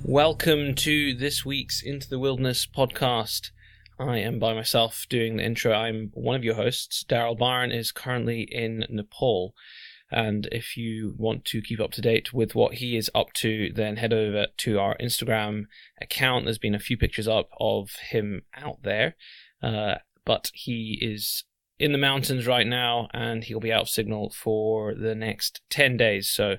Welcome to this week's Into the Wilderness podcast. I am by myself doing the intro. I'm one of your hosts. Daryl Byron is currently in Nepal, and if you want to keep up to date with what he is up to, then head over to our Instagram account. There's been a few pictures up of him out there, but he is in the mountains right now, and he'll be out of signal for the next 10 days, so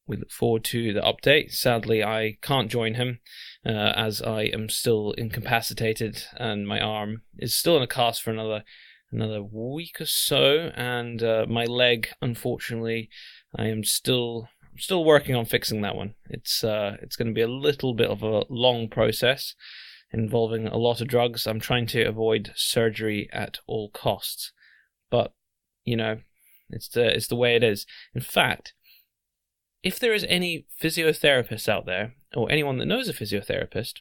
we look forward to the update. Sadly, I can't join him as I am still incapacitated and my arm is still in a cast for another week or so. And my leg, unfortunately, I'm still working on fixing that one. It's going to be a little bit of a long process involving a lot of drugs. I'm trying to avoid surgery at all costs, but you know, it's the way it is. In fact, if there is any physiotherapists out there, or anyone that knows a physiotherapist,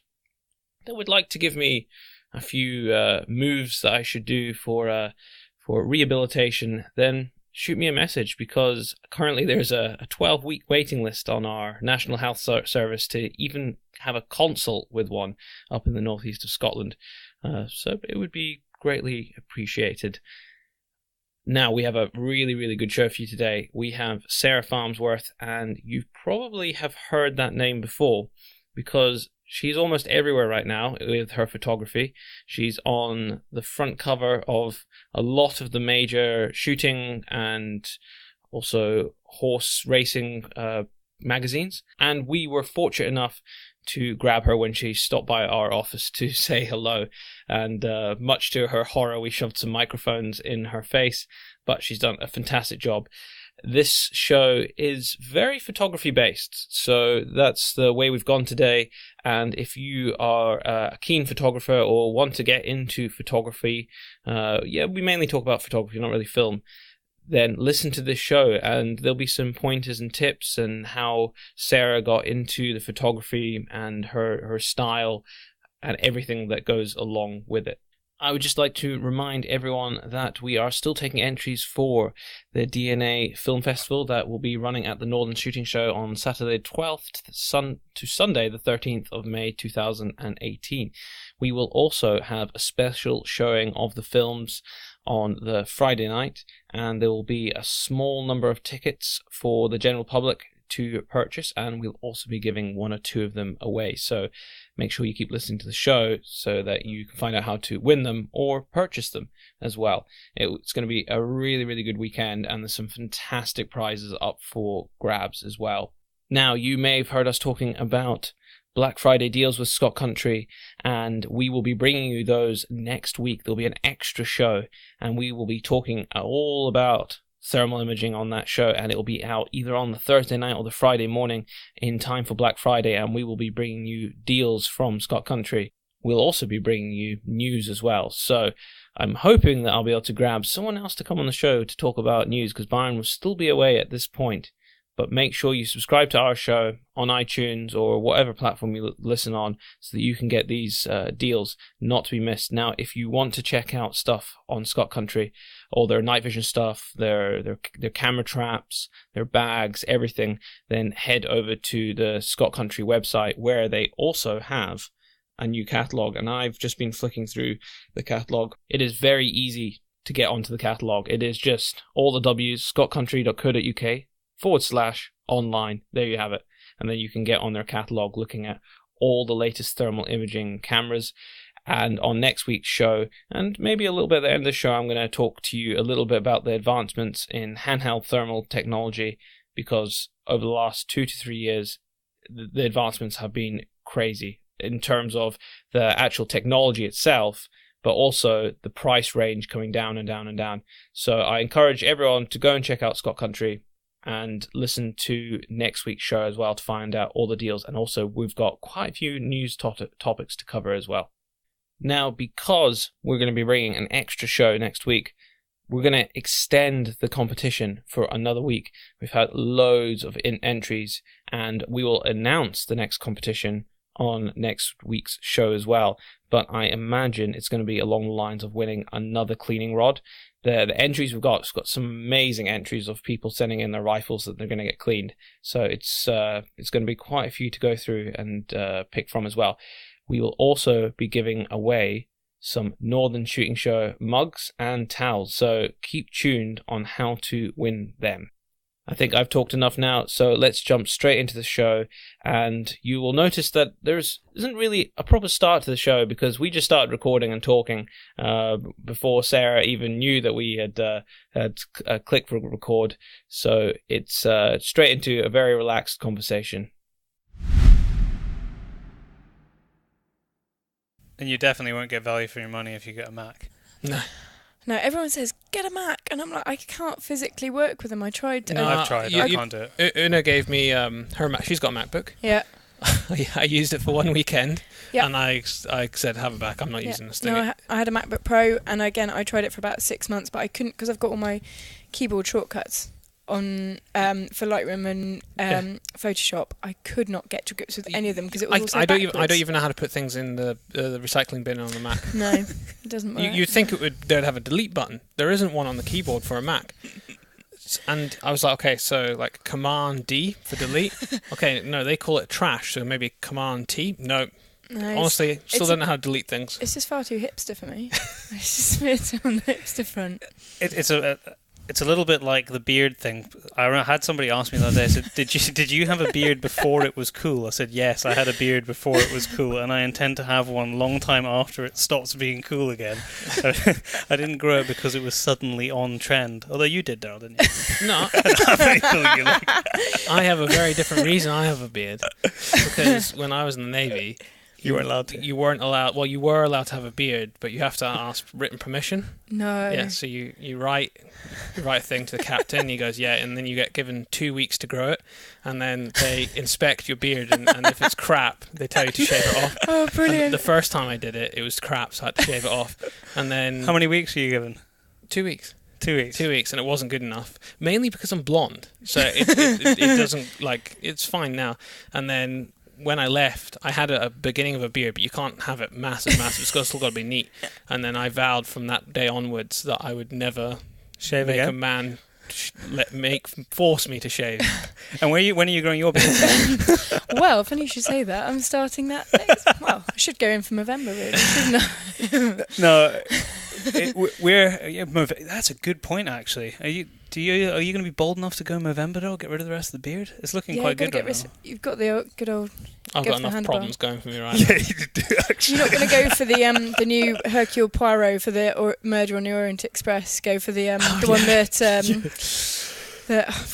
that would like to give me a few moves that I should do for rehabilitation, then shoot me a message, because currently there's a 12-week waiting list on our National Health Service to even have a consult with one up in the northeast of Scotland. So it would be greatly appreciated. Now, we have a really, really good show for you today. We have Sarah Farnsworth, and you probably have heard that name before because she's almost everywhere right now with her photography. She's on the front cover of a lot of the major shooting and also horse racing magazines, and we were fortunate enough to grab her when she stopped by our office to say hello, and much to her horror, we shoved some microphones in her face, but she's done a fantastic job. This show is very photography based, so that's the way we've gone today. And if you are a keen photographer or want to get into photography, we mainly talk about photography, not really film, then listen to this show, and there'll be some pointers and tips and how Sarah got into the photography and her style and everything that goes along with it. I would just like to remind everyone that we are still taking entries for the DNA Film Festival that will be running at the Northern Shooting Show on Saturday 12th to Sunday the 13th of May 2018. We will also have a special showing of the films on the Friday night, and there will be a small number of tickets for the general public to purchase, and we'll also be giving one or two of them away. So make sure you keep listening to the show so that you can find out how to win them or purchase them as well. It's going to be a really, really good weekend, and there's some fantastic prizes up for grabs as well. Now, you may have heard us talking about Black Friday deals with Scott Country, and we will be bringing you those next week. There'll be an extra show, and we will be talking all about thermal imaging on that show, and it will be out either on the Thursday night or the Friday morning in time for Black Friday, and we will be bringing you deals from Scott Country. We'll also be bringing you news as well, so I'm hoping that I'll be able to grab someone else to come on the show to talk about news, because Byron will still be away at this point. But make sure you subscribe to our show on iTunes or whatever platform you listen on, so that you can get these deals not to be missed. Now, if you want to check out stuff on Scott Country, all their night vision stuff, their camera traps, their bags, everything, then head over to the Scott Country website, where they also have a new catalog. And I've just been flicking through the catalog. It is very easy to get onto the catalog. It is just all the W's, scottcountry.co.uk/online. There you have it. And then you can get on their catalog looking at all the latest thermal imaging cameras. And on next week's show, and maybe a little bit at the end of the show, I'm going to talk to you a little bit about the advancements in handheld thermal technology, because over the last 2 to 3 years, the advancements have been crazy in terms of the actual technology itself, but also the price range coming down and down and down. So I encourage everyone to go and check out Scott Country and listen to next week's show as well to find out all the deals. And also, we've got quite a few news topics to cover as well. Now, because we're going to be bringing an extra show next week, we're going to extend the competition for another week. We've had loads of entries, and we will announce the next competition on next week's show as well. But I imagine it's going to be along the lines of winning another cleaning rod. The entries we've got some amazing entries of people sending in their rifles that they're going to get cleaned. So it's going to be quite a few to go through and pick from as well. We will also be giving away some Northern Shooting Show mugs and towels, so keep tuned on how to win them. I think I've talked enough now, so let's jump straight into the show, and you will notice that there isn't really a proper start to the show because we just started recording and talking before Sarah even knew that we had clicked record, so it's straight into a very relaxed conversation. And you definitely won't get value for your money if you get a Mac. No, everyone says, get a Mac. And I'm like, I can't physically work with them. I tried. No, I've tried. I can't do it. Una gave me her Mac. She's got a MacBook. Yeah. I used it for one weekend. Yeah. And I said, have it back. I'm not using this thing. No, I had a MacBook Pro. And again, I tried it for about 6 months. But I couldn't, because I've got all my keyboard shortcuts on for Lightroom and Photoshop. I could not get to grips with any of them because it was also backwards. I don't even know how to put things in the recycling bin on the Mac. No, it doesn't work. You'd think they'd have a delete button. There isn't one on the keyboard for a Mac. And I was like, okay, so like Command D for delete. Okay, no, they call it trash, so maybe Command T. No. Honestly, still don't know how to delete things. It's just far too hipster for me. It's just on the hipster front. It's a little bit like the beard thing. I had somebody ask me the other day, I said, did you have a beard before it was cool? I said, yes, I had a beard before it was cool, and I intend to have one long time after it stops being cool again. I didn't grow it because it was suddenly on trend. Although you did, Daryl, didn't you? No. I have a very different reason I have a beard. Because when I was in the Navy... You weren't allowed to. You weren't allowed. Well, you were allowed to have a beard, but you have to ask written permission. No. Yeah. So you write a thing to the captain. He goes, yeah, and then you get given 2 weeks to grow it, and then they inspect your beard, and if it's crap, they tell you to shave it off. Oh, brilliant! And the first time I did it, it was crap, so I had to shave it off. And then how many weeks were you given? 2 weeks. 2 weeks. 2 weeks, and it wasn't good enough. Mainly because I'm blonde, so it doesn't it's fine now. And then when I left, I had a beginning of a beard, but you can't have it massive. It's still got to be neat. And then I vowed from that day onwards that I would never shave make again? a man force me to shave. And when are you growing your beard? Well, funny you should say that. I'm starting that next. Well, I should go in for November, really, shouldn't I? No, that's a good point. Actually, are you going to be bold enough to go in November though? Get rid of the rest of the beard. It's looking quite good right now. You've got the good old. I've got enough problems going for me right now. Yeah, you do actually. You're not going to go for the new Hercule Poirot for the Murder on the Orient Express. Go for the one that.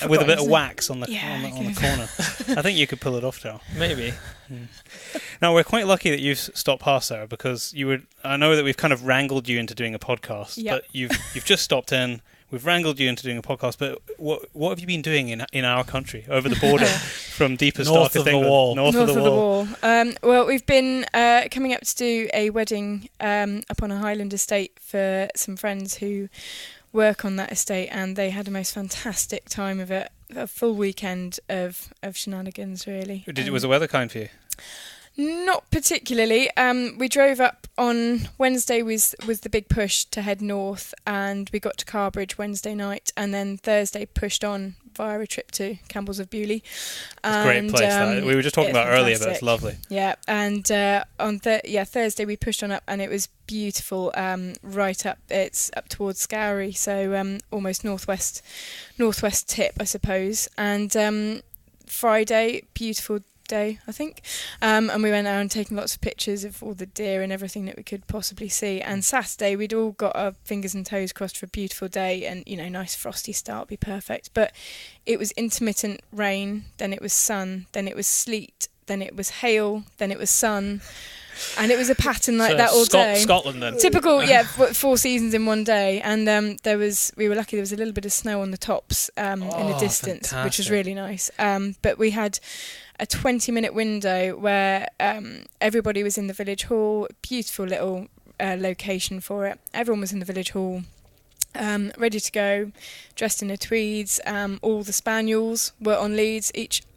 With a bit of wax on the corner. I think you could pull it off, Joe. Maybe. Now, we're quite lucky that you've stopped past, Sarah, because I know that we've kind of wrangled you into doing a podcast, but you've just stopped in. We've wrangled you into doing a podcast, but what have you been doing in our country, over the border, from deepest north darkest of England? the wall, north of the wall. Well, we've been coming up to do a wedding up on a Highland estate for some friends who work on that estate, and they had the most fantastic time of it. A full weekend of shenanigans, really. Was the weather kind for you? Not particularly. We drove up on Wednesday was the big push to head north, and we got to Carbridge Wednesday night, and then Thursday pushed on via a trip to Campbells of Bewley. It's a great place. That. We were just talking about earlier, but it's lovely. Yeah, and on Thursday we pushed on up, and it was beautiful. Right up, it's up towards Scourie, so almost northwest tip, I suppose. And Friday, beautiful day, I think, and we went out and taken lots of pictures of all the deer and everything that we could possibly see. And Saturday we'd all got our fingers and toes crossed for a beautiful day, and nice frosty start, be perfect. But it was intermittent rain, then it was sun, then it was sleet, then it was hail, then it was sun, and it was a pattern like that all day. Scotland then. Typical, 4 seasons in one day. And we were lucky there was a little bit of snow on the tops in the distance, fantastic. Which was really nice. But we had a 20-minute window where everybody was in the village hall. Beautiful little location for it. Everyone was in the village hall ready to go, dressed in their tweeds. All the spaniels were on leads.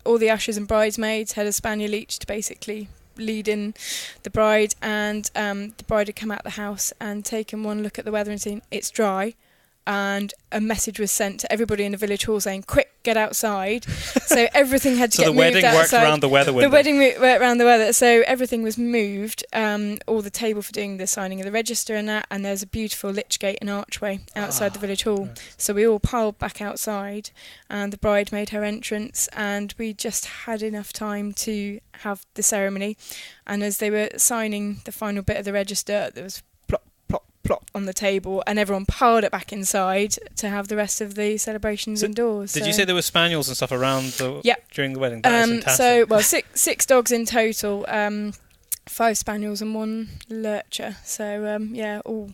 All the ushers and bridesmaids had a spaniel each to basically lead in the bride, and the bride had come out of the house and taken one look at the weather and seen it's dry, and a message was sent to everybody in the village hall saying, quick, get outside. So everything had to get moved outside. So the wedding worked around the weather window. The wedding worked around the weather, so everything was moved, all the table for doing the signing of the register and that, and there's a beautiful lich gate and archway outside the village hall. Right. So we all piled back outside, and the bride made her entrance, and we just had enough time to have the ceremony. And as they were signing the final bit of the register, there was plop on the table, and everyone piled it back inside to have the rest of the celebrations indoors. Did you say there were spaniels and stuff around during the wedding? That is fantastic. So, well, six dogs in total, 5 spaniels and 1 lurcher. So, all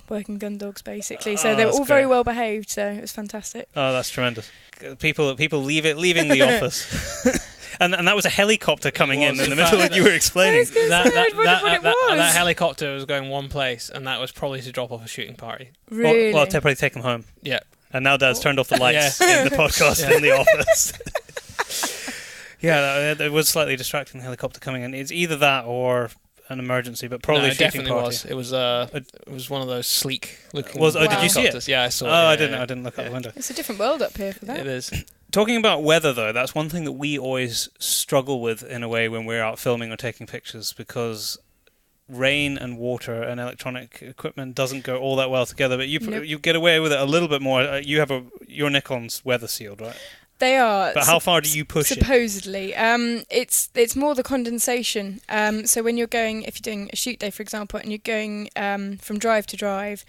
working gun dogs basically. So they were all very well behaved. So it was fantastic. Oh, that's tremendous. People leaving the office. And that was a helicopter coming in the middle that you were explaining. That helicopter was going one place, and that was probably to drop off a shooting party. Really? Well, to probably take them home. Yeah. And now Dad's turned off the lights in the podcast in the office. It was slightly distracting, the helicopter coming in. It's either that or an emergency, but probably a shooting party. It was one of those sleek looking. Did you see it? Yeah, I saw it. I didn't look out the window. It's a different world up here for that. It is. Talking about weather, though, that's one thing that we always struggle with in a way when we're out filming or taking pictures, because rain and water and electronic equipment doesn't go all that well together. But you get away with it a little bit more. You have your Nikon's weather sealed, right? They are. But how far do you push supposedly? It's more the condensation. So when if you're doing a shoot day, for example, and you're going from drive to drive,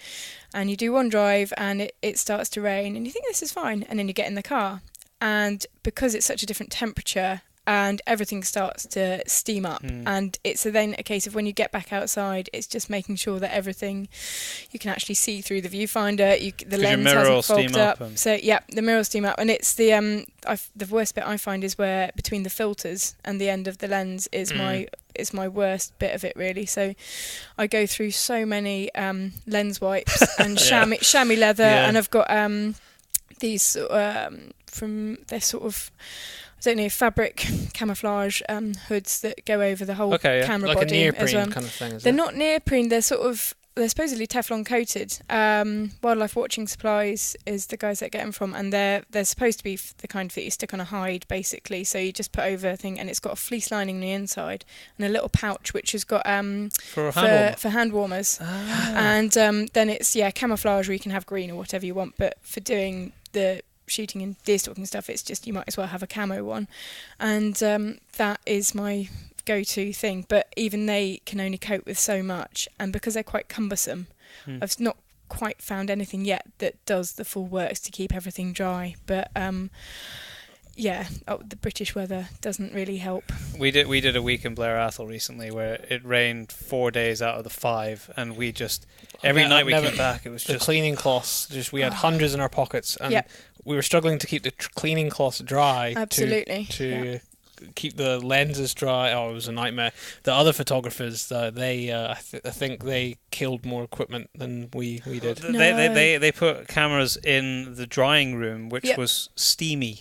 and you do one drive and it starts to rain, and you think this is fine, and then you get in the car, and because it's such a different temperature, and everything starts to steam up, and it's then a case of when you get back outside, it's just making sure that everything you can actually see through the viewfinder, the lens hasn't fogged up. So the mirror will steam up, and it's the worst bit I find is where between the filters and the end of the lens is my worst bit of it, really. So I go through so many lens wipes and chamois leather, and I've got these from they're sort of, I don't know, fabric camouflage hoods that go over the whole camera like body. A neoprene as well. Kind of thing. They're not neoprene. They're supposedly Teflon coated. Wildlife Watching Supplies is the guys that get them from, and they're supposed to be the kind that you stick on a hide, basically. So you just put over a thing, and it's got a fleece lining on the inside and a little pouch which has got for hand warmers. And then it's camouflage where you can have green or whatever you want, but for doing the shooting and deer stalking stuff, it's just you might as well have a camo one, and that is my go-to thing. But even they can only cope with so much, and because they're quite cumbersome, I've not quite found anything yet that does the full works to keep everything dry. But the British weather doesn't really help. We did a week in Blair Athol recently where it rained 4 days out of the 5, and we just every night we came back, it was the just cleaning cloths. We had hundreds in our pockets, and we were struggling to keep the cleaning cloths dry. Absolutely. To keep the lenses dry. Oh, it was a nightmare. The other photographers, I think they killed more equipment than we did. No. They put cameras in the drying room, which was steamy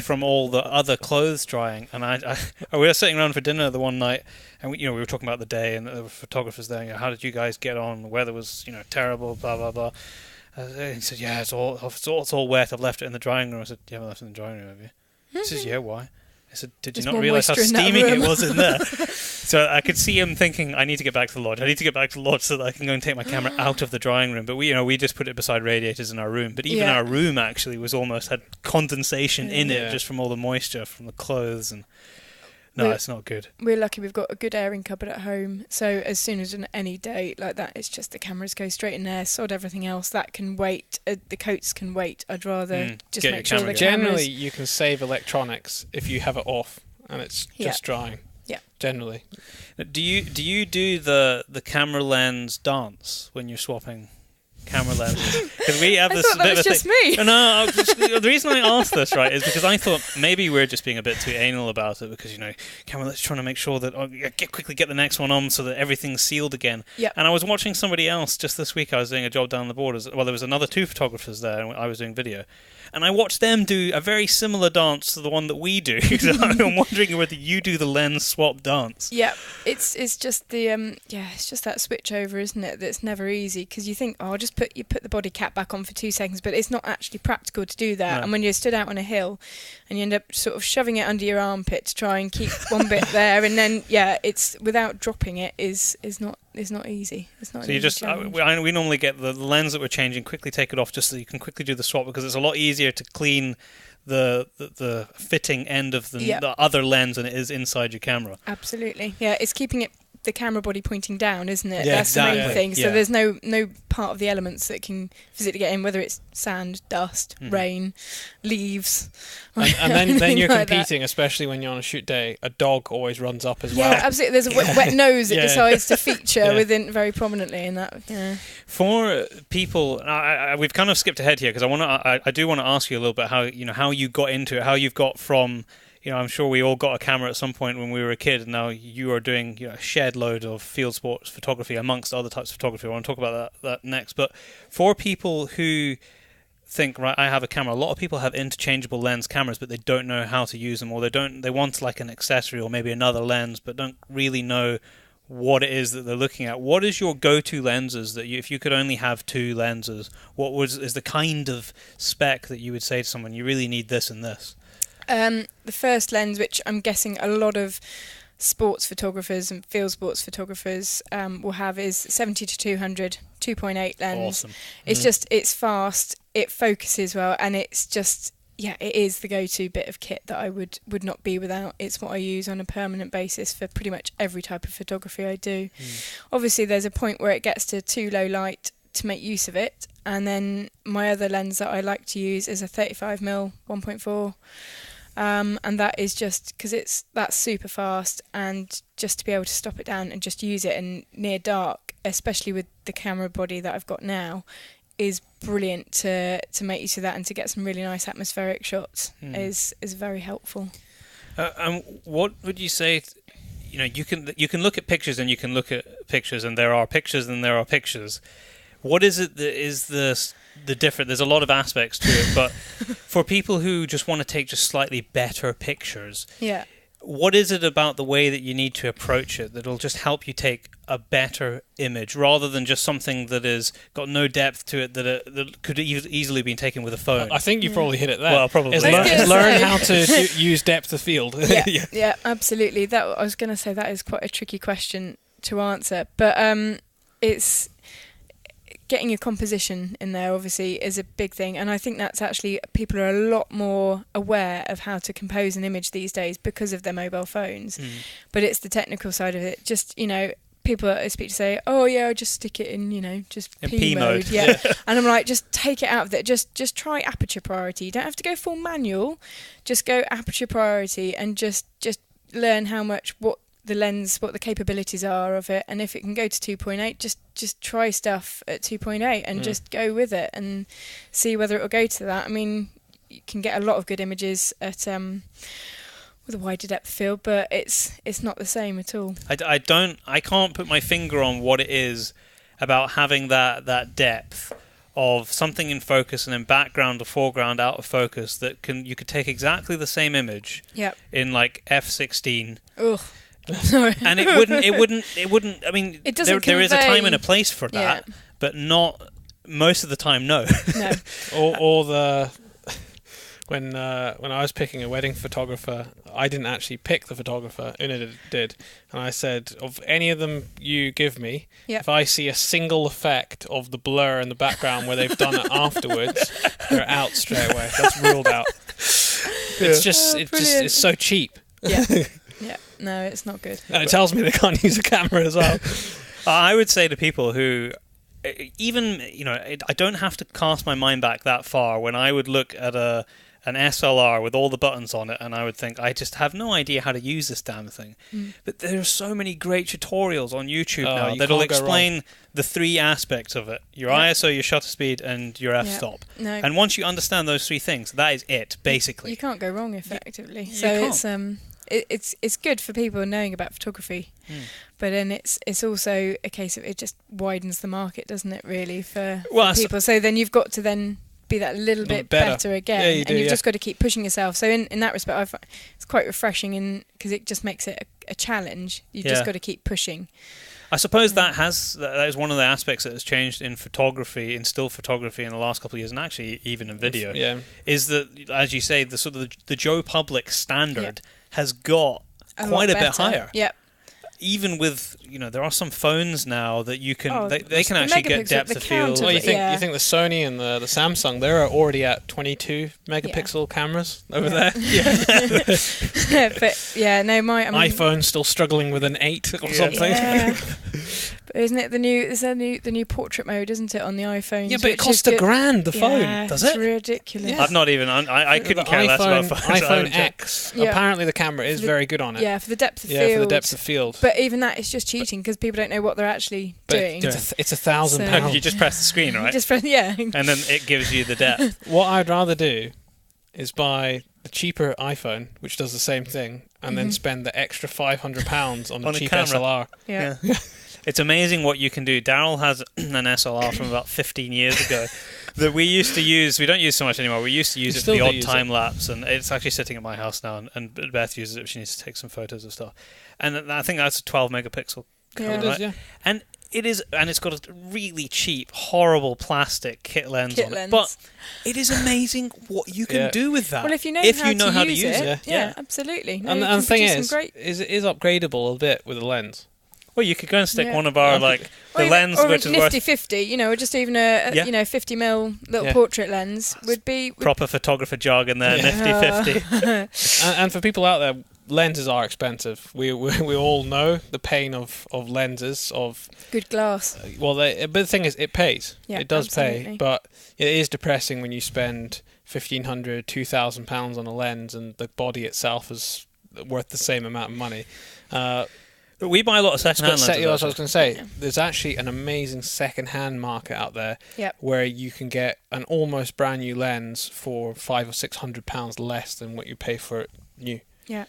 from all the other clothes drying. And we were sitting around for dinner the one night, and we were talking about the day, and there were photographers there. How did you guys get on? The weather was terrible. Blah blah blah. He said, it's all wet. I've left it in the drying room. I said, you haven't left it in the drying room, have you? He says, yeah, why? I said, did you not realise how steaming it was in there? So I could see him thinking, I need to get back to the lodge so that I can go and take my camera out of the drying room. But we just put it beside radiators in our room. But even our room actually had condensation in it just from all the moisture from the clothes. And it's not good. We're lucky we've got a good airing cupboard at home. So as soon as on any day like that, it's just the cameras go straight in there, sod everything else. That can wait. The coats can wait. I'd rather just make sure the Generally, you can save electronics if you have it off and it's just drying. Yeah. Generally. Do you do the camera lens dance when you're swapping camera lenses. Because we have I this thought that bit was of a just thing. me. No, the reason I asked this, right, is because I thought maybe we're just being a bit too anal about it, because, camera let's trying to make sure that quickly get the next one on so that everything's sealed again. Yep. And I was watching somebody else just this week. I was doing a job down the board. Well, there was another 2 photographers there, and I was doing video. And I watched them do a very similar dance to the one that we do. So I'm wondering whether you do the lens swap dance. Yeah, it's just the it's just that switch over, isn't it? That's never easy, because you think, I'll just put the body cap back on for 2 seconds, but it's not actually practical to do that. No. And when you're stood out on a hill, and you end up sort of shoving it under your armpit to try and keep one bit there, and then it's without dropping it is not easy. It's not. So you just we normally get the lens that we're changing, quickly take it off just so you can quickly do the swap, because it's a lot easier to clean the fitting end of the other lens than it is inside your camera. Absolutely, yeah. It's keeping the camera body pointing down, isn't it? Yeah, That's the main thing. So yeah. there's no part of the elements that can physically get in, whether it's sand, dust, rain, leaves. And then you're like competing, especially when you're on a shoot day. A dog always runs up as well. well. Yeah, absolutely. There's a wet nose that decides to feature Yeah. very prominently in that. Yeah. For people, we've kind of skipped ahead here, because I do want to ask you a little bit how you got into it, how you've got from. I'm sure we all got a camera at some point when we were a kid, and now you are doing a shed load of field sports photography amongst other types of photography. I want to talk about that next. But for people who think, right, I have a camera, a lot of people have interchangeable lens cameras, but they don't know how to use them, or they want like an accessory or maybe another lens, but don't really know what it is that they're looking at. What is your go-to lenses that if you could only have 2 lenses, is the kind of spec that you would say to someone, you really need this and this? The first lens, which I'm guessing a lot of sports photographers and field sports photographers will have, is 70 to 200 2.8 lens. Awesome. It's it's fast, it focuses well, and it's just it is the go-to bit of kit that I would not be without. It's what I use on a permanent basis for pretty much every type of photography I do. Obviously there's a point where it gets to too low light to make use of it, and then my other lens that I like to use is a 35mm 1.4. And that is just because that's super fast, and just to be able to stop it down and just use it in near dark, especially with the camera body that I've got now, is brilliant to make use of that, and to get some really nice atmospheric shots is very helpful. What would you say? You can look at pictures, and you can look at pictures, and there are pictures, and there are pictures. What is it that is the different? There's a lot of aspects to it, but for people who just want to take just slightly better pictures, what is it about the way that you need to approach it that'll just help you take a better image, rather than just something that is got no depth to it that could easily be taken with a phone? I think you probably hit it there. Well, probably. Learn how to use depth of field. Yeah, absolutely. That I was going to say, that is quite a tricky question to answer, but it's getting your composition in there obviously is a big thing, and I think that's actually, people are a lot more aware of how to compose an image these days because of their mobile phones. But it's the technical side of it. Just people I speak to say, oh yeah, I'll just stick it in just in P mode. Yeah. And I'm like, just take it out of it, just try aperture priority. You don't have to go full manual, just go aperture priority, and just learn what the capabilities are of it, and if it can go to 2.8, just try stuff at 2.8 and just go with it and see whether it will go to that. I mean, you can get a lot of good images at with a wider depth field, but it's not the same at all. I can't put my finger on what it is about having that depth of something in focus and in background or foreground out of focus that you could take exactly the same image in like f16. Ugh. And it wouldn't. I mean, it doesn't there is a time and a convey. place for that, but not most of the time. No. or the when I was picking a wedding photographer, I didn't actually pick the photographer. Una did, and I said, of any of them you give me, if I see a single effect of the blur in the background where they've done it afterwards, they're out straight away. That's ruled out. It's so cheap. Yeah. Yeah, no, it's not good. And it tells me they can't use a camera as well. I would say to people who, even I don't have to cast my mind back that far. When I would look at a an SLR with all the buttons on it, and I would think, I just have no idea how to use this damn thing. But there are so many great tutorials on YouTube now that'll explain the 3 aspects of it: your ISO, your shutter speed, and your f-stop. No. And once you understand those 3 things, that is it, basically. You can't go wrong, effectively. It's good for people knowing about photography, but then it's also a case of it just widens the market, doesn't it? Really, for people. So then you've got to then be that little bit better again, and you've just got to keep pushing yourself. So in that respect, I find it's quite refreshing, because it just makes it a challenge. You've just got to keep pushing. I suppose that is one of the aspects that has changed in photography, in still photography, in the last couple of years, and actually even in video. Is that, as you say, the sort of the Joe Public standard has got quite a bit higher. Yep. Even with, there are some phones now that you can they can actually get depth of field. Well, you think the Sony and the Samsung, they're already at 22 megapixel cameras over there. But my iPhone's still struggling with an 8 or something. Yeah. But isn't it the new portrait mode, isn't it, on the iPhone? Yeah, but it costs $1,000 the phone, does it? It's ridiculous. Yeah. I've not even. I couldn't care less about phones. iPhone X. Apparently, the camera is very good on it. Yeah, for the depth of field. Yeah, for the depth of field. But even that is just cheating, because people don't know what they're actually doing. It's £1,000. You just press the screen, right? Just press, and then it gives you the depth. What I'd rather do is buy the cheaper iPhone, which does the same thing, and then spend the extra £500 on the cheap SLR. Yeah. It's amazing what you can do. Daryl has an SLR from about 15 years ago that we used to use. We don't use so much anymore. We used to use it for the odd time lapse, and it's actually sitting at my house now. And Beth uses it if she needs to take some photos of stuff. And I think that's a 12 megapixel camera, it is, yeah. And it is, and it's got a really cheap, horrible plastic kit lens on it. But it is amazing what you can do with that. Well, if you know how to use it. Yeah, absolutely. And the thing is it is upgradable a bit with the lens. Well, you could go and stick one of our the lens, which is worth 50, or just even a 50mm little portrait lens would be proper photographer jargon there. Nifty 50. And for people out there, lenses are expensive. We all know the pain of lenses, of good glass. But the thing is, it pays. Yeah, it does absolutely. pay, but it is depressing when you spend £1,500, £2,000 on a lens, and the body itself is worth the same amount of money. But we buy a lot of second-hand lenses. I was going to say, there's actually an amazing second-hand market out there where you can get an almost brand new lens for £500 or £600 less than what you pay for it new. Yeah,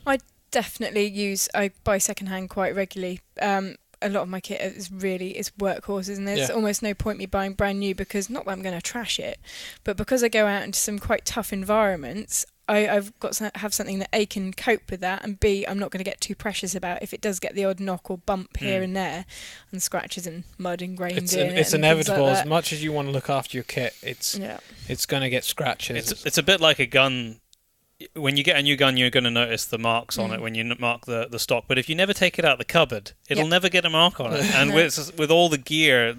I definitely I buy second-hand quite regularly. A lot of my kit is workhorses, and there's almost no point me buying brand new, because not that I'm going to trash it, but because I go out into some quite tough environments, I've got to have something that A, can cope with that, and B, I'm not going to get too precious about if it does get the odd knock or bump here and there, and scratches and mud ingrained in it. It's inevitable. As much as you want to look after your kit, it's going to get scratches. It's a bit like a gun. When you get a new gun, you're going to notice the marks on it when you mark the stock. But if you never take it out of the cupboard, it'll never get a mark on it. And with all the gear,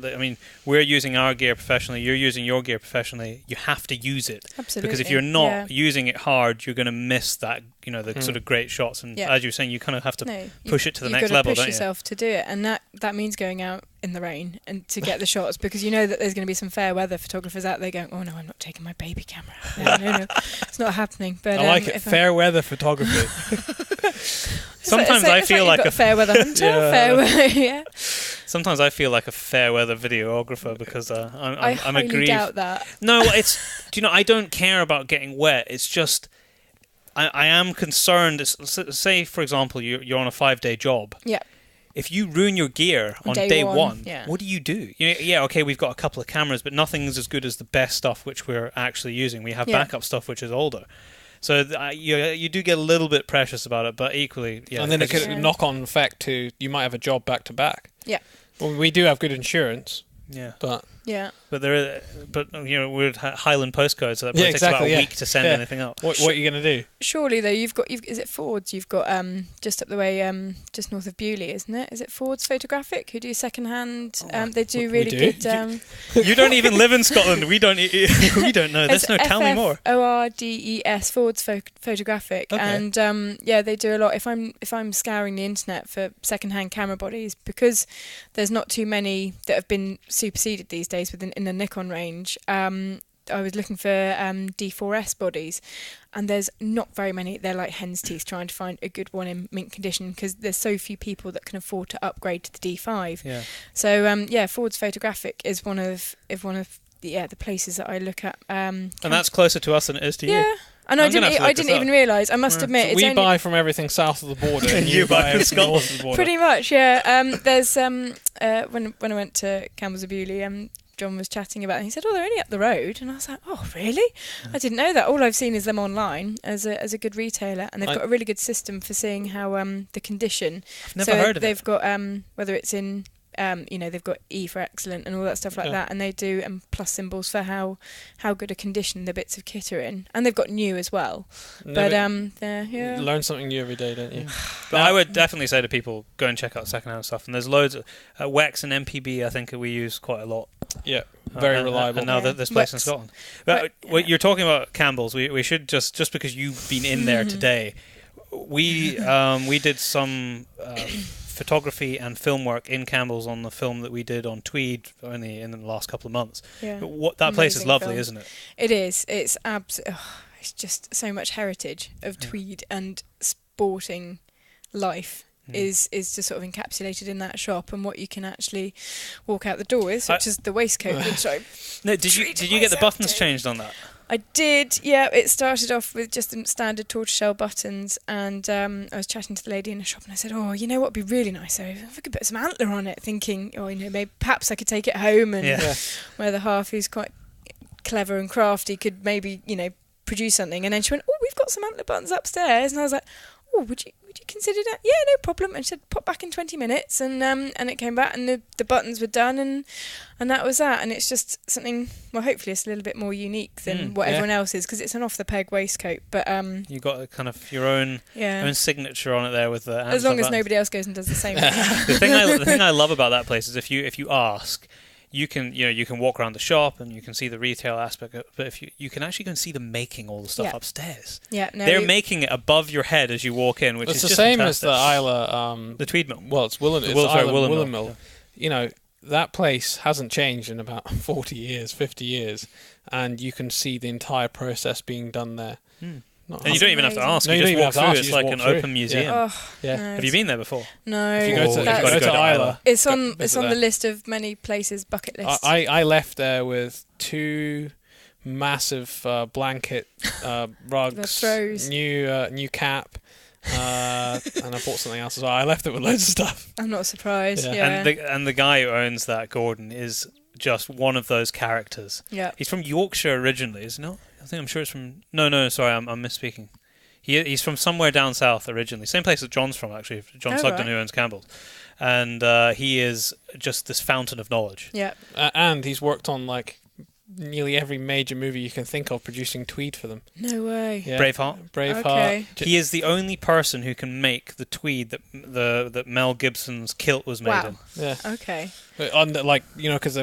we're using our gear professionally, you're using your gear professionally, you have to use it. Absolutely. Because if you're not using it hard, you're going to miss that, the sort of great shots. And as you were saying, you kind of have to push it to the next level, don't you? You've got to push yourself to do it. And that means going out in the rain and to get the shots, because you know that there's going to be some fair weather photographers out there going, oh no, I'm not taking my baby camera. No, it's not happening. But I like it. Fair weather photography. Sometimes I feel like a fair weather hunter. Sometimes I feel like a fair weather videographer, because I'm aggrieved. I doubt that. No, I don't care about getting wet. It's just I am concerned. Say, for example, you're on a 5-day job. Yeah. If you ruin your gear on day one, what do you do? Okay, we've got a couple of cameras, but nothing's as good as the best stuff which we're actually using. We have backup stuff which is older. So you do get a little bit precious about it, but equally, And then it could knock-on effect to, you might have a job back-to-back. Yeah. Well, we do have good insurance. Yeah. But we're at Highland postcode, so that takes about a week to send anything up. What are you going to do? Surely though, is it Ford's? You've got just up the way, just north of Bewley, isn't it? Is it Ford's Photographic who do second-hand? They do really good. You don't even live in Scotland. We don't know. There's no. Tell me more. FORDES, Ford's Photographic, and they do a lot. If I'm scouring the internet for second-hand camera bodies, because there's not too many that have been superseded these days in the Nikon range, I was looking for D4S bodies, and there's not very many. They're like hen's teeth trying to find a good one in mint condition because there's so few people that can afford to upgrade to the D5. Yeah. So Ford's Photographic is one of the places that I look at. And that's closer to us than it is to you. Yeah. And I didn't even realise. I must admit, so we buy from everything south of the border, and you buy everything north of the border. Pretty much, yeah. There's when I went to Campbell's of Bewley, John was chatting about it, and he said, "Oh, they're only up the road," and I was like, "Oh, really? I didn't know that. All I've seen is them online as a good retailer, and they've got a really good system for seeing how the condition. I've never heard of it. They've got whether it's in they've got E for excellent and all that stuff like that, and they do plus symbols for how good a condition the bits of kit are in, and they've got new as well. You learn something new every day, don't you? But I would definitely say to people, go and check out secondhand stuff. And there's loads of Wex and MPB. I think we use quite a lot. Yeah, very reliable. And now this place in Scotland. But what you're talking about Campbell's, we should just because you've been in there today, we did some photography and film work in Campbell's on the film that we did on Tweed only in the last couple of months. Yeah. That place is lovely, film. Isn't it? It is. It's it's just so much heritage of Tweed and sporting life is just sort of encapsulated in that shop, and what you can actually walk out the door with, such as the waistcoat. Which did you get the buttons changed on that? I did, yeah. It started off with just the standard tortoiseshell buttons, and I was chatting to the lady in the shop, and I said, "Oh, you know what would be really nice? If I could put some antler on it," thinking, maybe perhaps I could take it home, and my other half, who's quite clever and crafty, could maybe produce something. And then she went, "Oh, we've got some antler buttons upstairs," and I was like, "Oh, would you consider that?" "Yeah, no problem." And she said, "Pop back in 20 minutes," and it came back, and the buttons were done, and that was that. And it's just something, well, hopefully it's a little bit more unique than what everyone else is, because it's an off the peg waistcoat. But you got a kind of your own signature on it there with the as long as nobody else goes and does the same thing. the thing I love about that place is if you ask, you can walk around the shop and you can see the retail aspect of it, but if you can actually go and see them making all the stuff upstairs. Yeah, no, they're making it above your head as you walk in, which is the just same fantastic. as the Isla, the Tweed Mill. Well, it's Willen Mill. That place hasn't changed in about 40 years, 50 years, and you can see the entire process being done there. And you don't even have to ask. No, you just walk through. Ask, it's like an open museum. No, have you been there before? No. If you go to Isla, it's on the list of many places, bucket lists. I left there with 2 massive blanket rugs, new cap, and I bought something else as well. I left it with loads of stuff. I'm not surprised. Yeah. And the guy who owns that, Gordon, is just one of those characters. Yeah. He's from Yorkshire originally, isn't he? I'm sure it's from... No, sorry, I'm misspeaking. He's from somewhere down south originally. Same place that John's from, actually. John Sugden, who owns Campbell's. And he is just this fountain of knowledge. Yeah. And he's worked on, nearly every major movie you can think of, producing tweed for them. No way. Yeah. Braveheart. Okay. He is the only person who can make the tweed that Mel Gibson's kilt was made in. Yeah. Okay. Because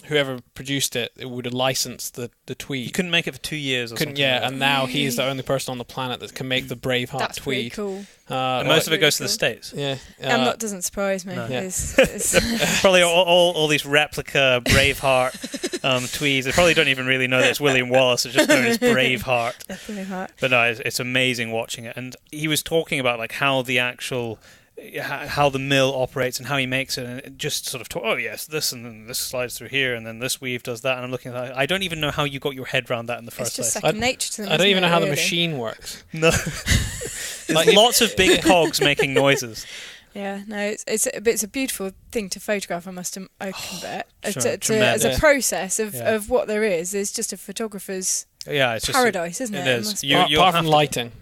whoever produced it would have licensed the tweed. He couldn't make it for 2 years or something. Yeah, and now he is the only person on the planet that can make the Braveheart That's tweed. That's pretty cool. And most of it goes to the States. Yeah. And that doesn't surprise me. No. It's probably all these replica Braveheart tweeds. They probably don't even really know that it's William Wallace. It's just known as Braveheart. Braveheart. But no, it's amazing watching it. And he was talking about how the actual... how the mill operates and how he makes it, and it just sort of this, and then this slides through here, and then this weave does that, and I'm looking at that. I don't even know how you got your head around that in the first place. It's just second nature to them. I don't even know how the machine works. No. There's lots of big cogs making noises. Yeah, no, it's a beautiful thing to photograph, I must bet. As a process of what there is just a photographer's paradise, isn't it? It is. Apart from lighting.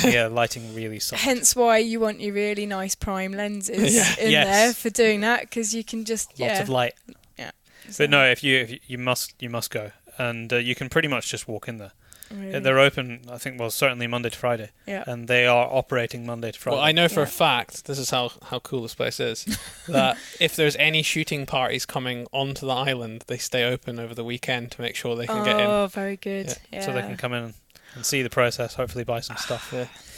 Yeah, lighting really sucks. Hence why you want your really nice prime lenses in there for doing that, because you can just lots of light. Yeah, but no, if you must go, and you can pretty much just walk in there. Really? They're open, I think, certainly Monday to Friday. Yeah, and they are operating Monday to Friday. Well, I know for a fact, this is how cool this place is, that if there's any shooting parties coming onto the island, they stay open over the weekend to make sure they can get in. Oh, very good. Yeah. So they can come in and see the process, hopefully buy some stuff.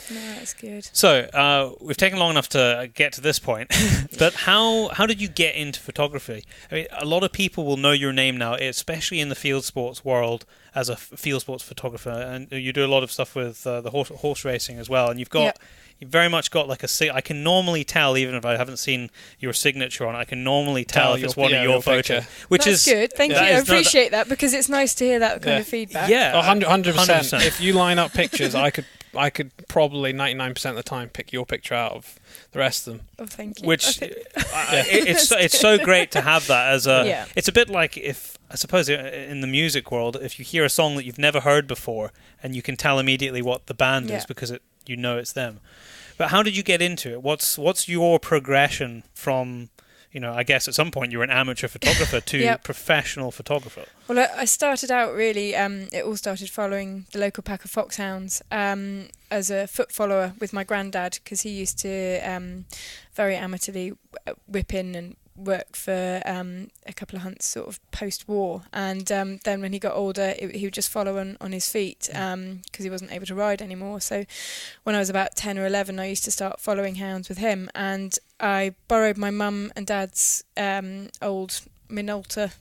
No, that's good. So we've taken long enough to get to this point, but how did you get into photography? I mean, a lot of people will know your name now, especially in the field sports world, as a field sports photographer, and you do a lot of stuff with the horse racing as well, and you've very much got like I can normally tell, even if I haven't seen your signature on it, I can normally tell if it's one of your photos. Which That's is good. Thank you. I appreciate that because it's nice to hear that kind of feedback. Yeah, 100%. If you line up pictures, I could probably 99% of the time pick your picture out of the rest of them. Oh, thank you. Which it's so great to have that as a. Yeah. It's a bit like I suppose in the music world, if you hear a song that you've never heard before and you can tell immediately what the band is because you know it's them. But how did you get into it? What's your progression from, I guess at some point you were an amateur photographer to professional photographer? Well, I started out really, it all started following the local pack of foxhounds as a foot follower with my granddad, because he used to very amateurly whip in and work for a couple of hunts sort of post-war, and then when he got older he would just follow on his feet because he wasn't able to ride anymore. So when I was about 10 or 11 I used to start following hounds with him, and I borrowed my mum and dad's old Minolta,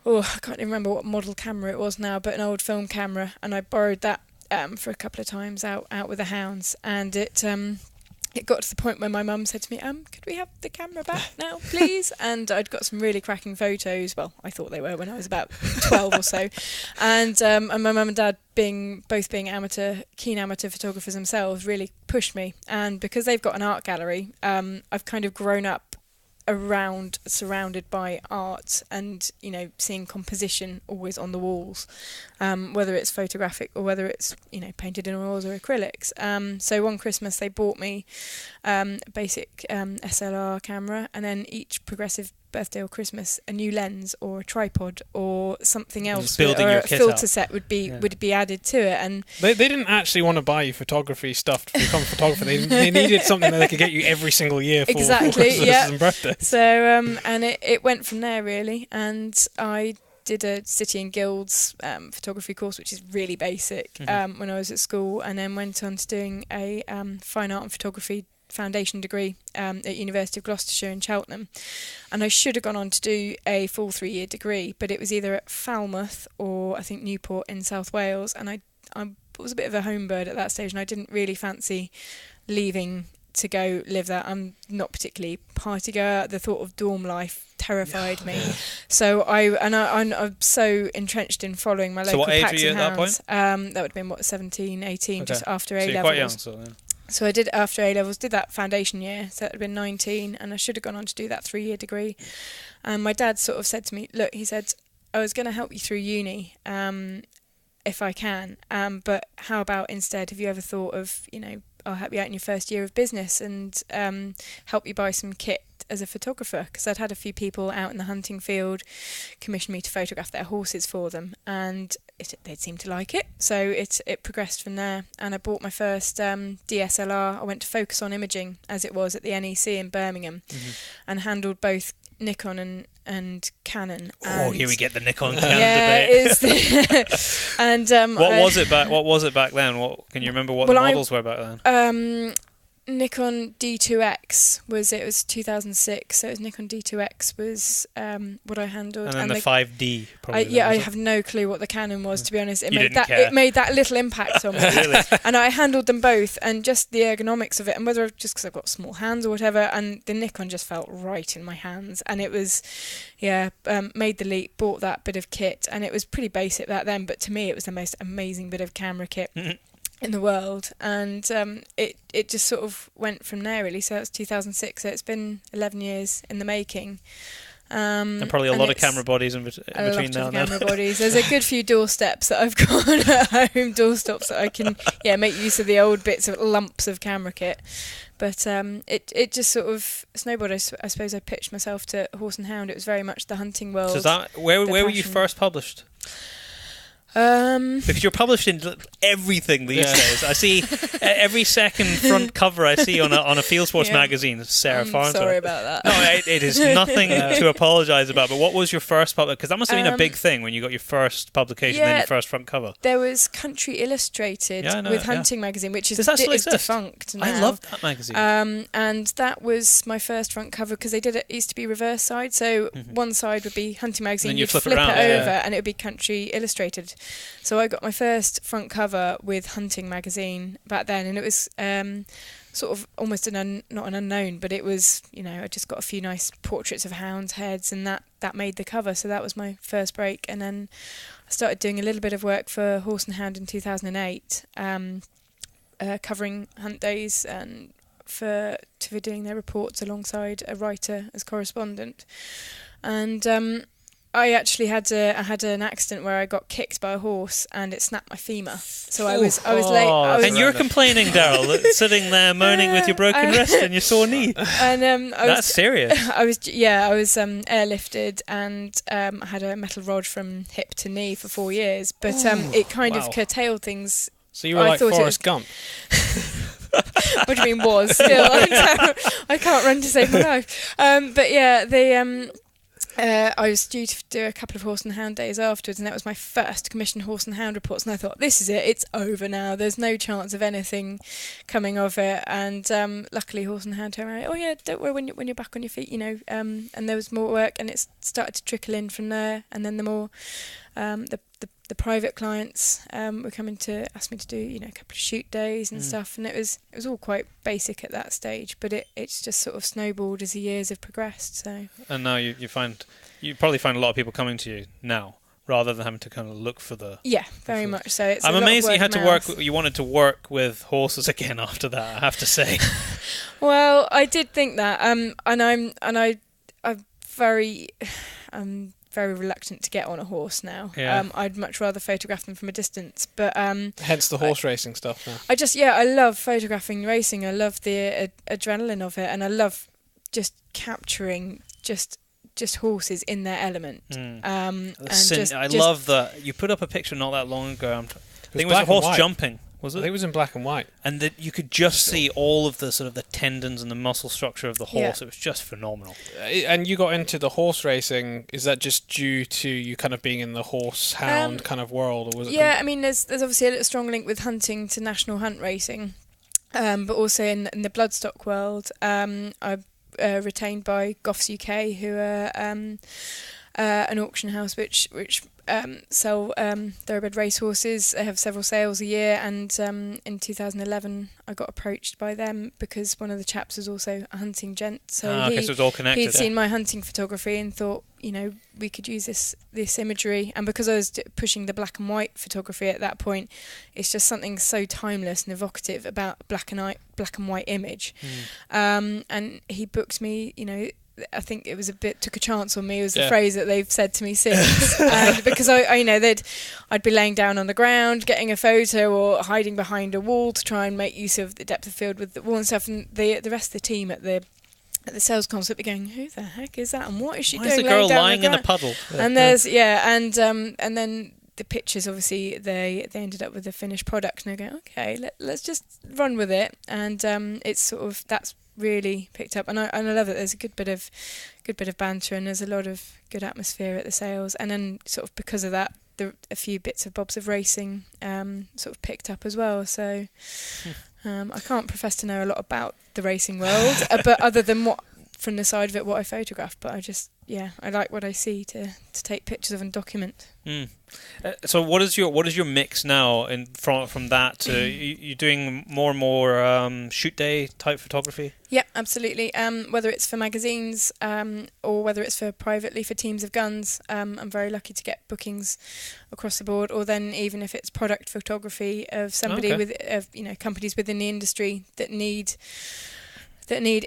I can't even remember what model camera it was now, but an old film camera, and I borrowed that for a couple of times out with the hounds, and it got to the point where my mum said to me, could we have the camera back now, please? And I'd got some really cracking photos. Well, I thought they were when I was about 12 or so. And my mum and dad, both being keen amateur photographers themselves, really pushed me. And because they've got an art gallery, I've kind of grown up surrounded by art and seeing composition always on the walls, whether it's photographic or whether it's painted in oils or acrylics. So one Christmas they bought me a basic SLR camera, and then each progressive birthday or Christmas a new lens or a tripod or something else, or a filter set would be added to it. And they didn't actually want to buy you photography stuff to become a photographer. They needed something that they could get you every single year for Christmas and birthday. So and it went from there really, and I did a City and Guilds photography course, which is really basic, when I was at school, and then went on to doing a fine art and photography foundation degree at University of Gloucestershire in Cheltenham, and I should have gone on to do a full 3-year degree, but it was either at Falmouth or I think Newport in South Wales, and I was a bit of a home bird at that stage, and I didn't really fancy leaving to go live there. I'm not particularly party goer. The thought of dorm life terrified me. So I'm so entrenched in following my local packs and hounds. So what age were you at that point? That would have been 17, 18, just after A-levels. So you're quite young still, yeah. So I did after A-levels, did that foundation year, so that would have been 19, and I should have gone on to do that 3-year degree. And my dad sort of said to me, look, he said, I was going to help you through uni if I can, but how about instead, have you ever thought of, I'll help you out in your first year of business and help you buy some kit as a photographer, because I'd had a few people out in the hunting field commission me to photograph their horses for them, and they'd seemed to like it, so it progressed from there, and I bought my first DSLR. I went to Focus on Imaging, as it was, at the NEC in Birmingham, and handled both Nikon and Canon. And here we get the Nikon Canon debate. And what was it back then? What can you remember? What the models were back then? Nikon D2X was 2006, so it was Nikon D2X was what I handled, and then the 5D. Probably I have no clue what the Canon was, to be honest. It made that little impact on me. Really? And I handled them both, and just the ergonomics of it, and whether just because I've got small hands or whatever, and the Nikon just felt right in my hands, and it was made the leap, bought that bit of kit, and it was pretty basic back then, but to me it was the most amazing bit of camera kit in the world, and it just sort of went from there really. So it's 2006, so it's been 11 years in the making, and probably a lot of camera bodies in between now and then. Camera bodies. There's a good few doorsteps that I've got at home, doorstops that I can make use of the old bits of lumps of camera kit, but it just sort of snowballed. I suppose I pitched myself to Horse and Hound. It was very much the hunting world. So where were you first published? Because you're published in everything these days. I see every second front cover I see on a Fieldsports magazine. Sarah Farnsworth. Sorry about that. No, it is nothing to apologise about. But what was your first publication? Because that must have been a big thing when you got your first publication, then your first front cover. There was Country Illustrated with Hunting magazine, which is defunct now. I loved that magazine. And that was my first front cover because it used to be reverse side. So one side would be Hunting magazine, and you'd flip it over, and it would be Country Illustrated. So I got my first front cover with Hunting magazine back then, and it was sort of almost not an unknown, but it was, I just got a few nice portraits of hounds' heads, and that made the cover. So that was my first break, and then I started doing a little bit of work for Horse and Hound in 2008, covering hunt days and for doing their reports alongside a writer as correspondent. And I actually had an accident where I got kicked by a horse and it snapped my femur. So I was late. And you're complaining, Daryl, sitting there moaning with your broken wrist and your sore knee. And that's serious. I was airlifted and I had a metal rod from hip to knee for 4 years. But it kind of curtailed things. So you were like Forrest Gump. What do you mean was? Still, I can't run to save my life. But yeah, I was due to do a couple of Horse and Hound days afterwards, and that was my first commissioned Horse and Hound reports, and I thought, this is it, it's over now, there's no chance of anything coming of it. And luckily Horse and Hound turned around, oh yeah, don't worry when you're back on your feet, and there was more work, and it started to trickle in from there. And then the more the private clients were coming to ask me to do a couple of shoot days and stuff, and it was all quite basic at that stage, but it's just sort of snowballed as the years have progressed. So and now you probably find a lot of people coming to you now rather than having to kind of look for the very much so. It's I'm amazed you wanted to work with horses again after that, I have to say. Well, I did think that, and I'm very reluctant to get on a horse now. I'd much rather photograph them from a distance, but hence the horse racing stuff now. I love photographing racing. I love the adrenaline of it, and I love just capturing just horses in their element. I love that you put up a picture not that long ago. I think it was a horse jumping. Was it? I think it was in black and white. And that you could just see all of the sort of the tendons and the muscle structure of the horse. It was just phenomenal. And you got into the horse racing, is that just due to you kind of being in the horse hound kind of world? Or was it I mean, there's obviously a strong link with hunting to national hunt racing, but also in the bloodstock world. I'm retained by Goffs UK, who are an auction house which sell thoroughbred racehorses. They have several sales a year, and in 2011 I got approached by them because one of the chaps was also a hunting gent. So so it's all connected. He'd seen my hunting photography and thought, we could use this imagery. And because I was pushing the black and white photography at that point, it's just something so timeless and evocative about black and white image. And he booked me, I think it was took a chance on me, was the phrase that they've said to me since. And because I'd be laying down on the ground, getting a photo, or hiding behind a wall to try and make use of the depth of field with the wall and stuff. And the rest of the team at the sales concept be going, who the heck is that? And what is she doing? Why is the girl lying in a puddle? And there's and then the pictures, obviously they ended up with a finished product, and I go, okay, let's just run with it. And it's sort of that's really picked up, and I love it. There's a good bit of banter, and there's a lot of good atmosphere at the sales, and then sort of because of that, a few bits of bobs of racing sort of picked up as well. So I can't profess to know a lot about the racing world, but other than what from the side of it, what I photograph. But I like what I see to take pictures of and document. So what is your mix now from that to you doing more and more shoot day type photography? Yeah, absolutely. Whether it's for magazines or whether it's for privately for teams of guns, I'm very lucky to get bookings across the board. Or then even if it's product photography of somebody with companies within the industry that need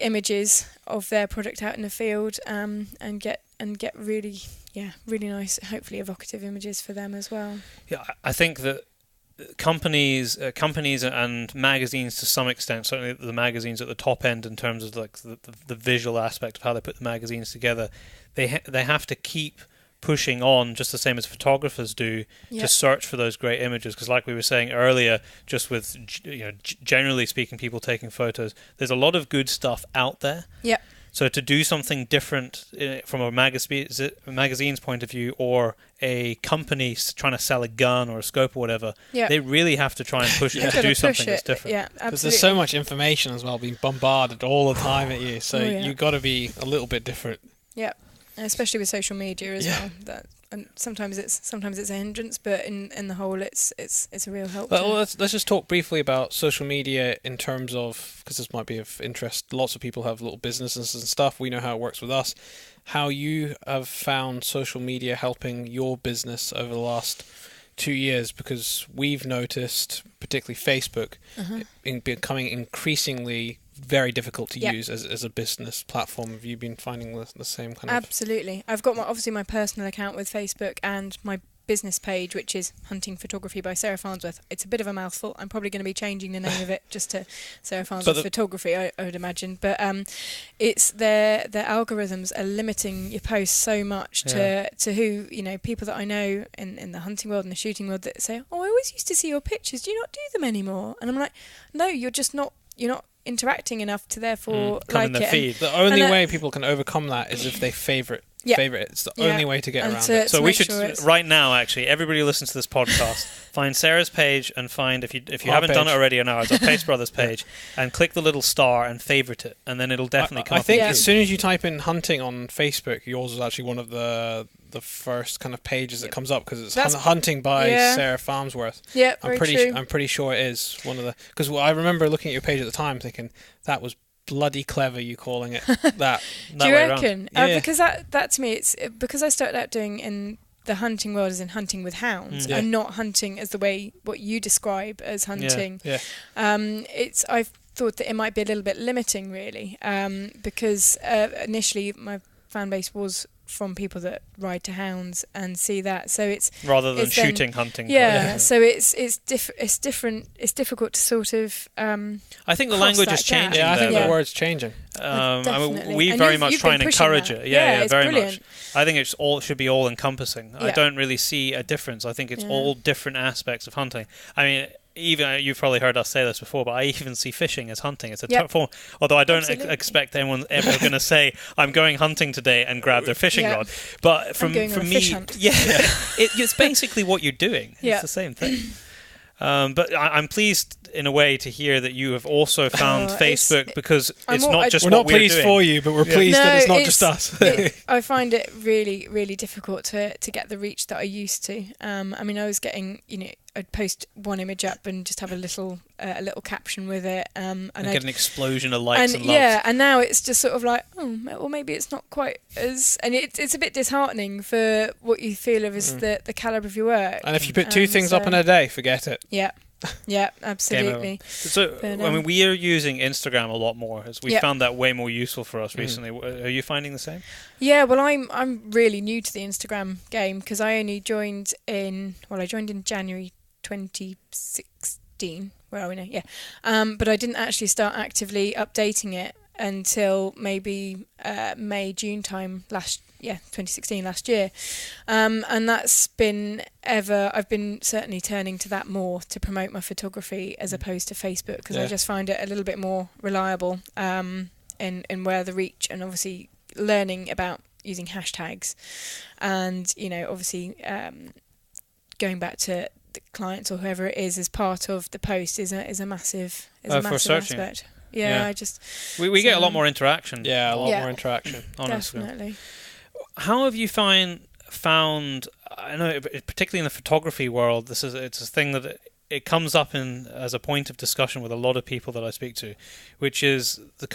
images of their product out in the field, and get really nice, hopefully evocative images for them as well. Yeah, I think that companies and magazines to some extent, certainly the magazines at the top end in terms of like the visual aspect of how they put the magazines together, they have to keep pushing on just the same as photographers do to search for those great images, because like we were saying earlier, just with generally speaking, people taking photos, there's a lot of good stuff out there. So to do something different from a magazine's point of view, or a company trying to sell a gun or a scope or whatever, they really have to try and push it to do something that's different. Yeah, absolutely. Because there's so much information as well being bombarded all the time at you, so you've got to be a little bit different. Yeah, and especially with social media as well. And sometimes it's a hindrance, but in the whole, it's a real help. Well, let's just talk briefly about social media in terms of, because this might be of interest. Lots of people have little businesses and stuff. We know how it works with us. How you have found social media helping your business over the last 2 years, because we've noticed, particularly Facebook, becoming increasingly very difficult to use as a business platform. Have you been finding the same kind of... Absolutely. I've got obviously my personal account with Facebook and my business page, which is Hunting Photography by Sarah Farnsworth. It's a bit of a mouthful. I'm probably going to be changing the name of it just to Sarah Farnsworth Photography, I would imagine. But it's their algorithms are limiting your posts so much to who, people that I know in the hunting world and the shooting world that say, oh, I always used to see your pictures. Do you not do them anymore? And I'm like, no, you're not interacting enough to therefore like it. Feed. The only way people can overcome that is if they favourite. It's the only way to get around it. So we should right now, actually, everybody who listens to this podcast, find Sarah's page and find, if you haven't done it already on ours, our Pace Brothers page, and click the little star and favourite it, and then it'll definitely come up. I think as soon as you type in hunting on Facebook, yours is actually one of the first kind of pages that comes up, because it's hunting by Sarah Farnsworth. Yeah, I'm pretty sure it is one of the, because I remember looking at your page at the time thinking that was bloody clever, you calling it that. Do you reckon? Because that to me, it's because I started out doing in the hunting world as in hunting with hounds and not hunting as the way what you describe as hunting. I've thought that it might be a little bit limiting, really, because initially my fan base was from people that ride to hounds and see that, so it's rather than shooting hunting. So it's different. It's difficult to sort of. I think the language is changing. I think the word's changing. We very much try and encourage it. It's very brilliant. Much. I think it should be all encompassing. I don't really see a difference. I think it's all different aspects of hunting. I mean, even you've probably heard us say this before, but I even see fishing as hunting. It's a form. Although I don't expect anyone ever going to say, "I'm going hunting today" and grab their fishing rod. But for me, it's basically what you're doing. It's the same thing. But I'm pleased in a way to hear that you have also found Facebook, because it's not just we're not pleased for you, but we're pleased that it's not just us. I find it really, really difficult to get the reach that I used to. I mean, I was getting, I'd post one image up and just have a little caption with it, and I'd get an explosion of likes and loves. And now it's just sort of like, well, maybe it's not quite as, and it's a bit disheartening for what you feel of as the calibre of your work. And if you put two things up in a day, forget it. Yeah, absolutely. So, I mean, we are using Instagram a lot more, as we found that way more useful for us recently. Are you finding the same? Yeah, well, I'm really new to the Instagram game, because I only joined in January 2016. Where are we now? Yeah. But I didn't actually start actively updating it until maybe May, June time 2016, last year. And that's been I've been certainly turning to that more to promote my photography as opposed to Facebook, because I just find it a little bit more reliable in where the reach, and obviously learning about using hashtags, and obviously going back to the clients or whoever it is as part of the post is a massive aspect. We get a lot more interaction. Yeah, a lot more interaction. Honestly. Definitely. How have you found? I know, particularly in the photography world, it's a thing that it comes up as a point of discussion with a lot of people that I speak to, which is the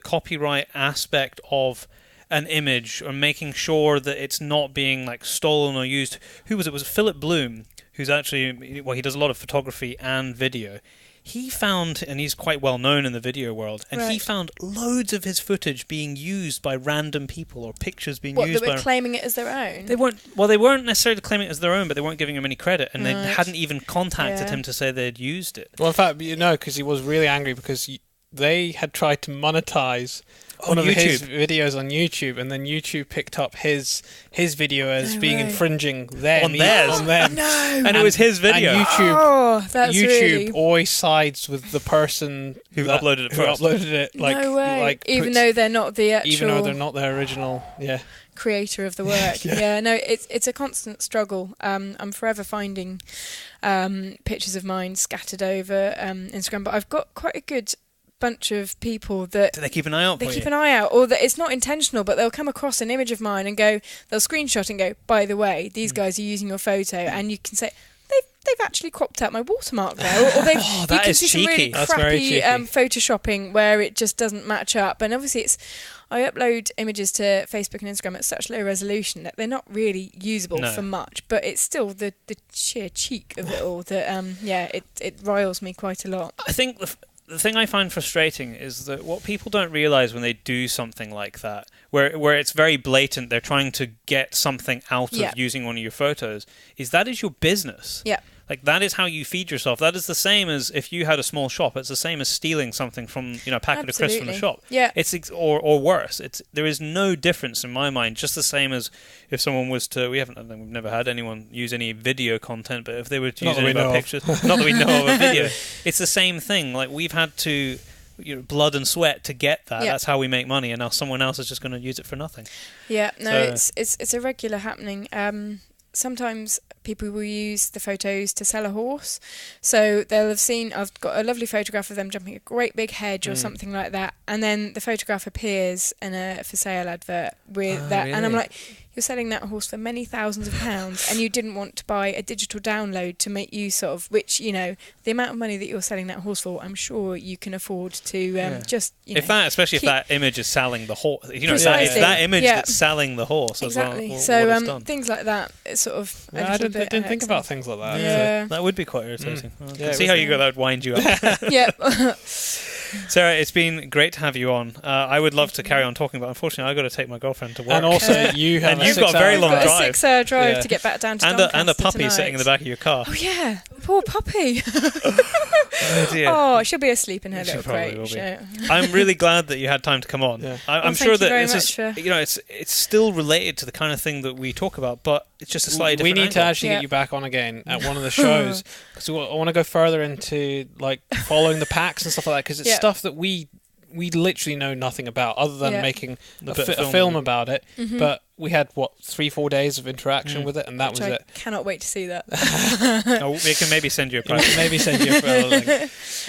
copyright aspect of an image, or making sure that it's not being stolen or used. Who was it? Was it Philip Bloom, who's actually, he does a lot of photography and video. He found, and he's quite well known in the video world, and he found loads of his footage being used by random people, or pictures being used by... They were claiming it as their own? They weren't necessarily claiming it as their own, but they weren't giving him any credit, and they hadn't even contacted him to say they'd used it. Well, in fact, because he was really angry because they had tried to monetize one of his videos on YouTube, and then YouTube picked up his video as being infringing them. On theirs. No. And it was his video. Oh, And that's YouTube really... always sides with the person who uploaded it first. No way. Even though they're not the actual... Even though they're not the original, creator of the work. No, it's a constant struggle. I'm forever finding pictures of mine scattered over Instagram, but I've got quite a good bunch of people that do they keep an eye out for you? They keep an eye out, or that it's not intentional, but they'll come across an image of mine and they'll screenshot and go, by the way, these guys are using your photo, and you can say they've actually cropped out my watermark there, or they've you can see some really crappy photoshopping where it just doesn't match up. And obviously I upload images to Facebook and Instagram at such low resolution that they're not really usable for much, but it's still the sheer cheek of it all that it riles me quite a lot. I think the thing I find frustrating is that what people don't realise when they do something like that, where it's very blatant, they're trying to get something out of using one of your photos, is that is your business. Yeah. Like, that is how you feed yourself. That is the same as if you had a small shop. It's the same as stealing something from, a packet of crisps from the shop. Yeah. Or worse. There is no difference in my mind. Just the same as if someone was to, we've never had anyone use any video content, but if they were to use any of our pictures, not that we know of a video, it's the same thing. Like, we've had to, blood and sweat to get that. That's how we make money, and now someone else is just going to use it for nothing. Yeah. No, so, it's a regular happening. Sometimes people will use the photos to sell a horse. So they'll have seen, I've got a lovely photograph of them jumping a great big hedge or something like that. And then the photograph appears in a for sale advert with that. Really? And I'm like, you're selling that horse for many thousands of pounds and you didn't want to buy a digital download to make use of, which, the amount of money that you're selling that horse for, I'm sure you can afford to just, especially if that image is selling the horse, it's that image that's selling the horse exactly. as well. So things like that, it's sort of I didn't think about things like that. Yeah. That would be quite irritating. See how you go, that would wind you up. Yeah. Sarah, it's been great to have you on. I would love to carry on talking, but unfortunately I've got to take my girlfriend to work. And also you've got a very long drive. A 6-hour drive to get back down to Doncaster and a puppy tonight. sitting in the back of your car. Oh yeah, poor puppy. Oh dear. Oh, she'll be asleep in her little crate. I'm really glad that you had time to come on. Yeah. I'm sure that it's still related to the kind of thing that we talk about, but it's just a slightly different We need angle. to actually get you back on again at one of the shows, because I want to go further into like following the packs and stuff like that, because it's stuff that we literally know nothing about other than making a film about it. Mm-hmm. But we had 3-4 days of interaction with it, and that was it. I cannot wait to see that. We can maybe send you a link.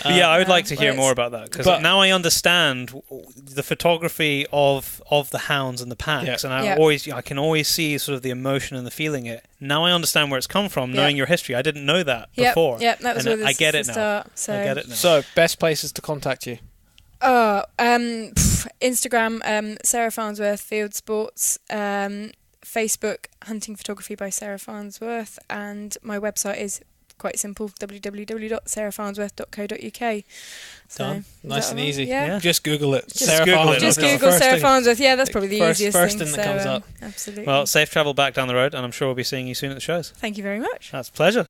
I would like to hear more about that, because now I understand the photography of the hounds and the packs, and I can always see sort of the emotion and the feeling it. Now I understand where it's come from, knowing your history. I didn't know that before. Yeah, that was I get it now. I get it now. So, best places to contact you? Instagram, Sarah Farnsworth, Fieldsports, Facebook, Hunting Photography by Sarah Farnsworth, and my website is quite simple, www.sarahfarnsworth.co.uk. So, nice and easy. Yeah. Just Google it. Just Google Sarah Farnsworth. Yeah, that's probably the easiest first thing. That comes up. Absolutely. Well, safe travel back down the road, and I'm sure we'll be seeing you soon at the shows. Thank you very much. That's a pleasure.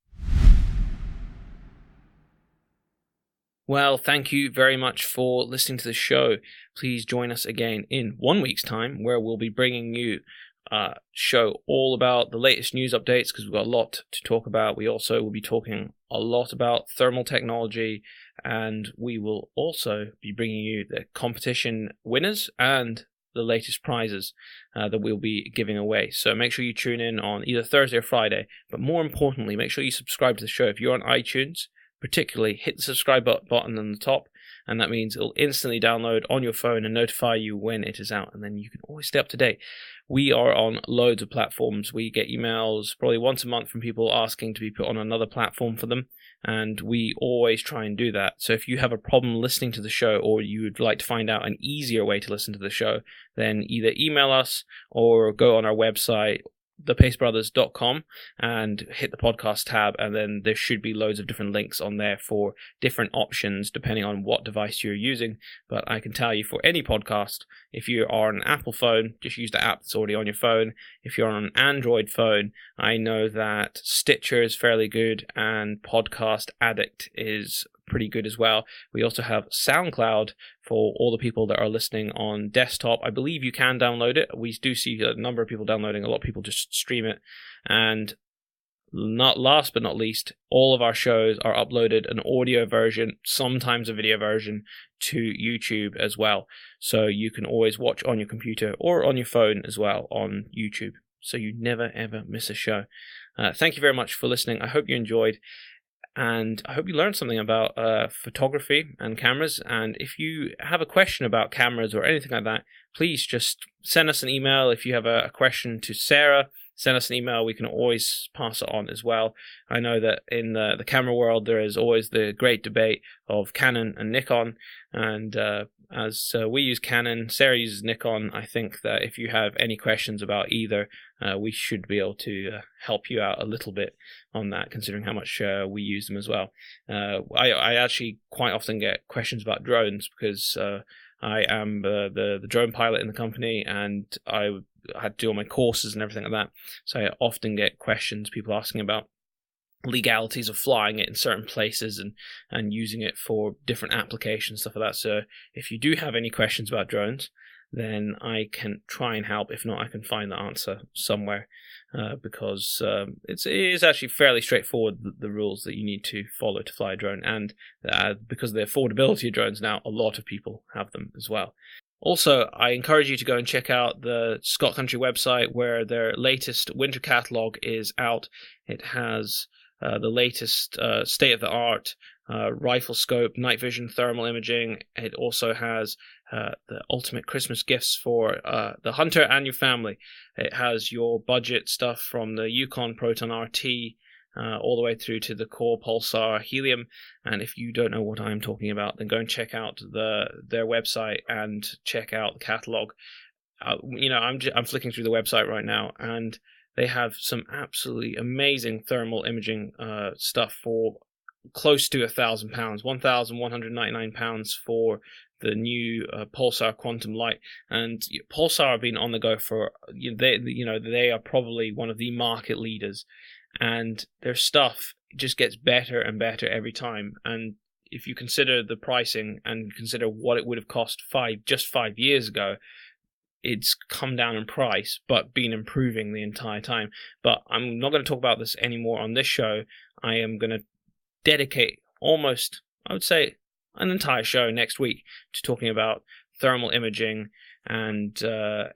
Well, thank you very much for listening to the show. Please join us again in 1 week's time, where we'll be bringing you a show all about the latest news updates, because we've got a lot to talk about. We also will be talking a lot about thermal technology, and we will also be bringing you the competition winners and the latest prizes that we'll be giving away. So make sure you tune in on either Thursday or Friday, but more importantly, make sure you subscribe to the show. If you're on iTunes, particularly, hit the subscribe button on the top, and that means it'll instantly download on your phone and notify you when it is out, and then you can always stay up to date. We are on loads of platforms. We get emails probably once a month from people asking to be put on another platform for them, and we always try and do that. So if you have a problem listening to the show, or you would like to find out an easier way to listen to the show, then either email us or go on our website, thepacebrothers.com, and hit the podcast tab, and then there should be loads of different links on there for different options depending on what device you're using. But I can tell you, for any podcast, if you are on an Apple phone, just use the app that's already on your phone. If you're on an Android phone, I know that Stitcher is fairly good, and Podcast Addict is pretty good as well. We also have SoundCloud for all the people that are listening on desktop. I believe you can download it. We do see a number of people downloading. A lot of people just stream it. And not last but not least, all of our shows are uploaded an audio version, sometimes a video version, to YouTube as well. So you can always watch on your computer or on your phone as well on YouTube. So you never ever miss a show. Thank you very much for listening. I hope you enjoyed, and I hope you learned something about photography and cameras. And if you have a question about cameras or anything like that, please just send us an email. If you have a question to Sarah, send us an email. We can always pass it on as well. I know that in the camera world, there is always the great debate of Canon and Nikon. And as we use Canon, Sarah uses Nikon. I think that if you have any questions about either, we should be able to help you out a little bit on that, considering how much we use them as well. I actually quite often get questions about drones because I am the drone pilot in the company, and I had to do all my courses and everything like that. So I often get questions, people asking about legalities of flying it in certain places and using it for different applications, stuff like that. So if you do have any questions about drones, then I can try and help. If not, I can find the answer somewhere, because it is actually fairly straightforward, the rules that you need to follow to fly a drone. And because of the affordability of drones now, a lot of people have them as well. Also, I encourage you to go and check out the Scott Country website, where their latest winter catalog is out. It has the latest state-of-the-art rifle scope, night vision, thermal imaging. It also has the ultimate Christmas gifts for the hunter and your family. It has your budget stuff from the Yukon Proton RT all the way through to the Core Pulsar Helium. And if you don't know what I'm talking about, then go and check out their website and check out the catalog. I'm flicking through the website right now, and they have some absolutely amazing thermal imaging stuff for close to £1,000, £1,199 for the new Pulsar Quantum Light. And Pulsar have been on the go for, they are probably one of the market leaders, and their stuff just gets better and better every time. And if you consider the pricing and consider what it would have cost just 5 years ago, it's come down in price, but been improving the entire time. But I'm not going to talk about this anymore on this show. I am going to dedicate almost, I would say, an entire show next week to talking about thermal imaging and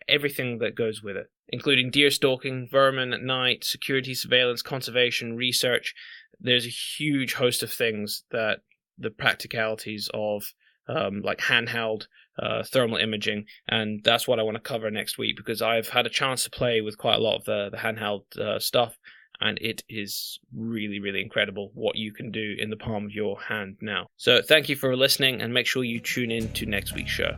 everything that goes with it, including deer stalking, vermin at night, security, surveillance, conservation, research. There's a huge host of things that the practicalities of like handheld thermal imaging, and that's what I want to cover next week, because I've had a chance to play with quite a lot of the handheld stuff, and it is really, really incredible what you can do in the palm of your hand now. So thank you for listening, and make sure you tune in to next week's show.